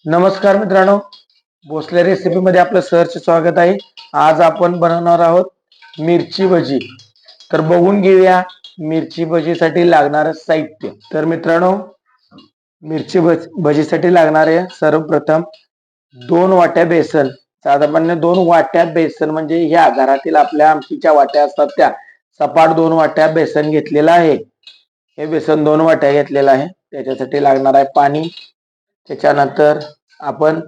नमस्कार मित्रांनो, भोसले रेसिपी मध्ये आपलं सहर्ष स्वागत आहे. आज आपण बनवणार आहोत मिरची भजी. तर बघून घेऊया मिरची भजीसाठी लागणारं साहित्य. तर मित्रांनो, मिरची भजीसाठी लागणारे सर्वप्रथम 2 वाट्या बेसन, साधारणपणे 2 वाट्या बेसन म्हणजे ह्या घरातील आपल्या आमटीच्या वाट्या असतात त्या सपाट 2 वाट्या बेसन घेतलेलं आहे. हे बेसन 2 वाट्या घेतलेलं आहे. त्याच्यासाठी लागणार आहे पाणी. त्याच्यानंतर आपण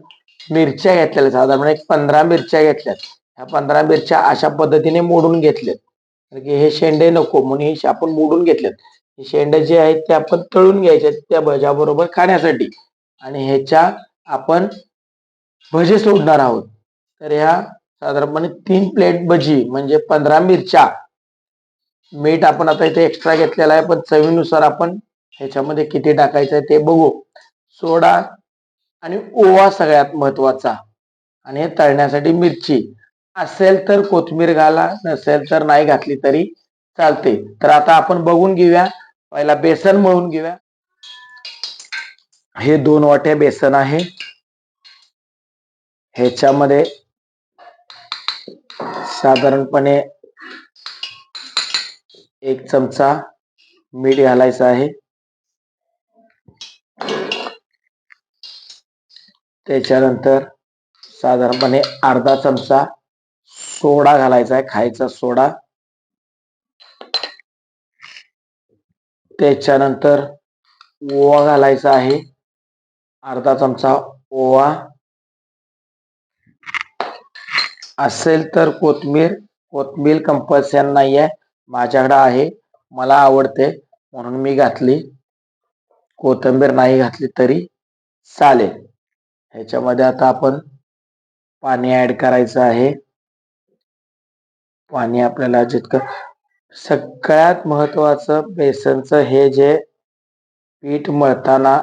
मिरच्या घेतलेल्या, साधारण 15 मिरच्या घेतल्यात. ह्या 15 मिरच्या अशा पद्धतीने मोडून घेतल्यात, कारण हे शेंडे नको म्हणून हे आपण मोडून घेतलेत. हे शेंडे जे आहेत ते आपण तळून घ्यायचे त्या भज्याबरोबर खाण्यासाठी, आणि ह्याच्या आपण भजी सोडणार आहोत. तर ह्या साधारणपणे 3 प्लेट भजी म्हणजे 15 मिरच्या. मीठ आपण आता इथे एक्स्ट्रा घेतलेला आहे, पण चवीनुसार आपण ह्याच्यामध्ये किती टाकायचं आहे ते बघू. सोडा आणि ओवा सगळ्यात महत्वाचा, आणि हे तळण्यासाठी मिरची असेल तर कोथिंबीर घाला, नसेल तर नाही घातली तरी चालते. तर आता आपण बघून घेऊया. पहिला बेसन मळून घेऊया. हे 2 वाट्या बेसन आहे. ह्याच्यामध्ये साधारणपणे 1 चमचा मीठ घालायचं आहे. त्याच्यानंतर साधारणपणे अर्धा चमचा सोडा घालायचा आहे, खायचा सोडा. त्याच्यानंतर ओवा घालायचा आहे, अर्धा चमचा ओवा. असेल तर कोथिंबीर कंपल्सरी नाही आहे, माझ्याकडे आहे, मला आवडते म्हणून मी घातली. कोथिंबीर नाही घातली तरी चालेल. ह्याच्यामध्ये आता आपण पाणी ऍड करायचं आहे. पाणी आपल्याला जितकं, सगळ्यात महत्वाचं बेसनचं हे जे पीठ मळताना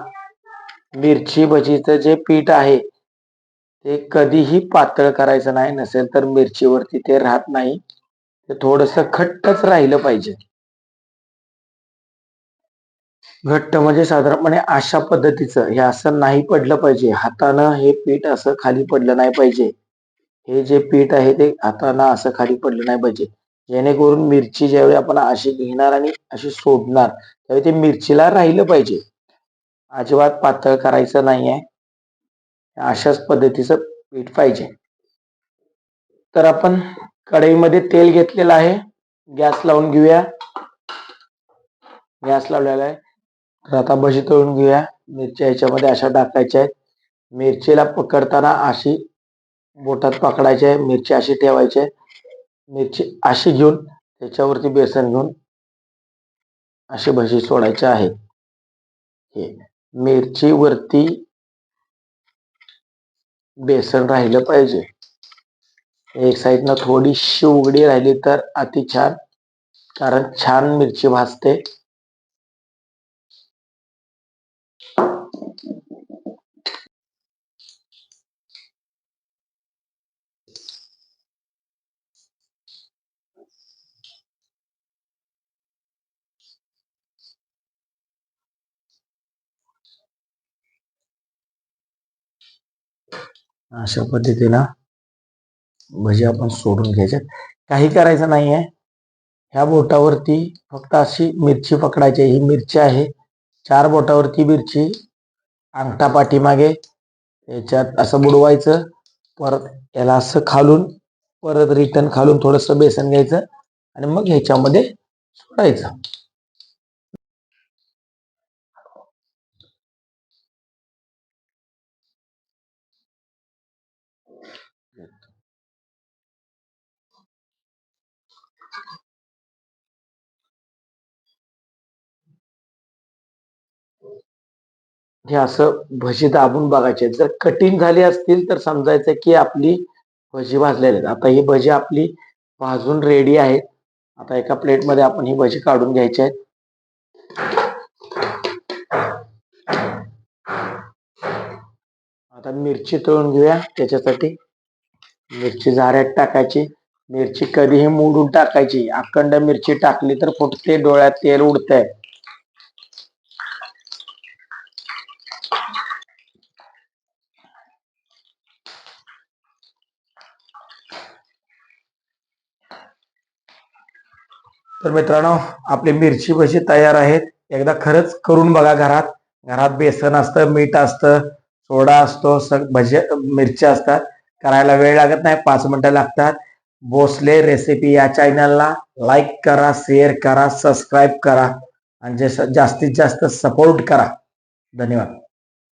मिरची भजीचं जे पीठ आहे ते कधीही पातळ करायचं नाही, नसेल तर मिरचीवरती ते राहत नाही. ते थोडंसं घट्टच राहिलं पाहिजे. घट्ट म्हणजे साधारणपणे अशा पद्धतीचं, हे असं नाही पडलं पाहिजे. हातानं हे पीठ असं खाली पडलं नाही पाहिजे. हे जे पीठ आहे ते हातानं असं खाली पडलं नाही पाहिजे, जेणेकरून मिरची ज्यावेळी आपण अशी घेणार आणि अशी सोडणार त्यावेळी ते मिरचीला राहिलं पाहिजे. अजिबात पातळ करायचं नाहीये, अशाच पद्धतीचं पीठ पाहिजे. तर आपण कढईमध्ये तेल घेतलेलं आहे. गॅस लावून घेऊया. गॅस लावलेला आहे. तर आता भजी तळून घेऊया. मिरच्या ह्याच्यामध्ये अशा टाकायच्या आहेत. मिरचीला पकडताना अशी बोटात पकडायची आहे, मिरची अशी ठेवायची आहे. मिरची अशी घेऊन त्याच्यावरती बेसन घेऊन अशी भजी सोडायची आहे. हे मिरचीवरती बेसन राहिलं पाहिजे. एक साईडनं थोडीशी उघडी राहिली तर अति छान, कारण छान मिरची भाजते. अशा पद्धतीनं भजी आपण सोडून घ्यायचे. काही करायचं नाहीये. ह्या बोटावरती फक्त अशी मिरची पकडायची. ही मिरची आहे, 4 बोटावरती मिरची, अंगठा पाठीमागे याच्यात असं बुडवायचं. परत याला असं खालून, परत रिटर्न खालून थोडंसं बेसन घ्यायचं आणि मग ह्याच्यामध्ये सोडायचं. हे असं भजी दाबून बघायचे. जर कठीण झाली असतील तर समजायचं की आपली भजी भाजलेली आहेत. आता ही भजी आपली भाजून रेडी आहेत. आता एका प्लेटमध्ये आपण ही भजी काढून घ्यायची आहेत. आता मिरची तळून घेऊया. त्याच्यासाठी मिरची झाऱ्यात टाकायची. मिरची कधीही मोडून टाकायची. अखंड मिरची टाकली तर फुटते, डोळ्यात तेल उडतंय. तर मित्रांनो, आपली मिरची भजी तयार आहेत. एकदा खरंच करून बघा घरात. घरात बेसन असतं, मीठ असतं, सोडा असतो, भजी मिरच्या असतात. करायला वेळ लागत नाही, 5 मिनिटं लागतात. भोसले रेसिपी या चॅनलला लाईक करा, शेअर करा, सबस्क्राईब करा आणि जास्तीत जास्त सपोर्ट करा. धन्यवाद.